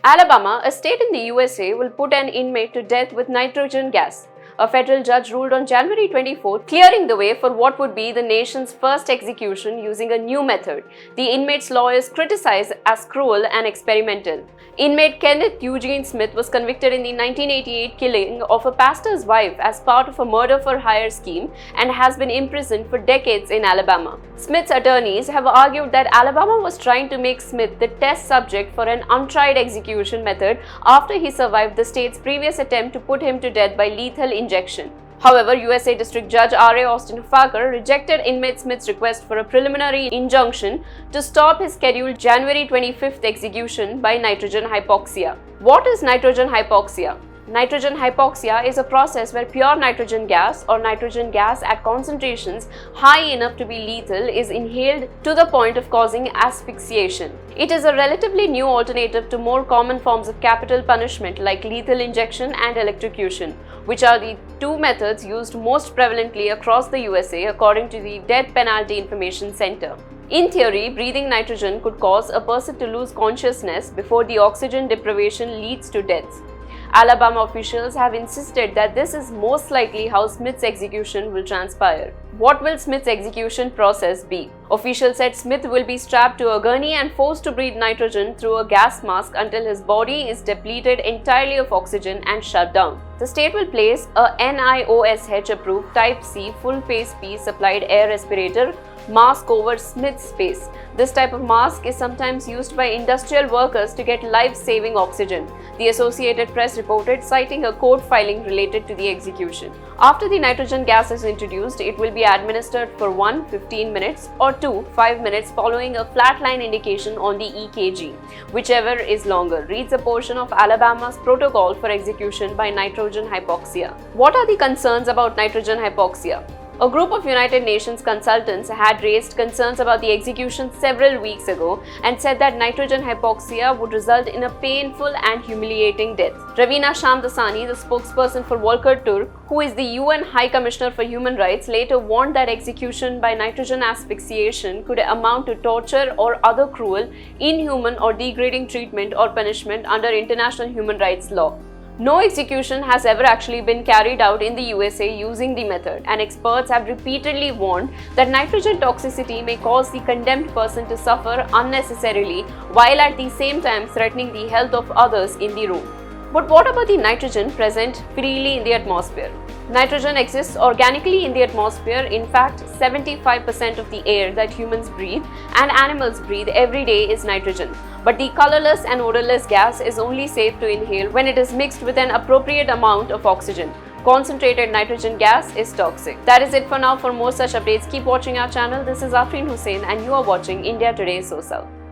Alabama, a state in the USA, will put an inmate to death with nitrogen gas. A federal judge ruled on January 24, clearing the way for what would be the nation's first execution using a new method. The inmate's lawyers criticized as cruel and experimental. Inmate Kenneth Eugene Smith was convicted in the 1988 killing of a pastor's wife as part of a murder-for-hire scheme and has been imprisoned for decades in Alabama. Smith's attorneys have argued that Alabama was trying to make Smith the test subject for an untried execution method after he survived the state's previous attempt to put him to death by lethal injection. However, USA District Judge R.A. Austin Faker rejected inmate Smith's request for a preliminary injunction to stop his scheduled January 25th execution by nitrogen hypoxia. What is nitrogen hypoxia? Nitrogen hypoxia is a process where pure nitrogen gas or nitrogen gas at concentrations high enough to be lethal is inhaled to the point of causing asphyxiation. It is a relatively new alternative to more common forms of capital punishment like lethal injection and electrocution, which are the two methods used most prevalently across the USA according to the Death Penalty Information Center. In theory, breathing nitrogen could cause a person to lose consciousness before the oxygen deprivation leads to death. Alabama officials have insisted that this is most likely how Smith's execution will transpire. What will Smith's execution process be? Officials said Smith will be strapped to a gurney and forced to breathe nitrogen through a gas mask until his body is depleted entirely of oxygen and shut down. The state will place a NIOSH-approved Type C full-face P supplied air respirator mask over Smith's face. This type of mask is sometimes used by industrial workers to get life-saving oxygen, the Associated Press reported, citing a court filing related to the execution. After the nitrogen gas is introduced, it will be administered for 1, 15 minutes or 2, 5 minutes following a flatline indication on the EKG, whichever is longer, reads a portion of Alabama's protocol for execution by nitrogen hypoxia. What are the concerns about nitrogen hypoxia? A group of United Nations consultants had raised concerns about the execution several weeks ago and said that nitrogen hypoxia would result in a painful and humiliating death. Ravina Shamdasani, the spokesperson for Volker Turk, who is the UN High Commissioner for Human Rights, later warned that execution by nitrogen asphyxiation could amount to torture or other cruel, inhuman or degrading treatment or punishment under international human rights law. No execution has ever actually been carried out in the USA using the method, and experts have repeatedly warned that nitrogen toxicity may cause the condemned person to suffer unnecessarily while at the same time threatening the health of others in the room. But what about the nitrogen present freely in the atmosphere? Nitrogen exists organically in the atmosphere. In fact, 75% of the air that humans breathe and animals breathe every day is nitrogen. But the colorless and odorless gas is only safe to inhale when it is mixed with an appropriate amount of oxygen. Concentrated nitrogen gas is toxic. That is it for now. For more such updates, keep watching our channel. This is Afreen Hussain and you are watching India Today SoSouth.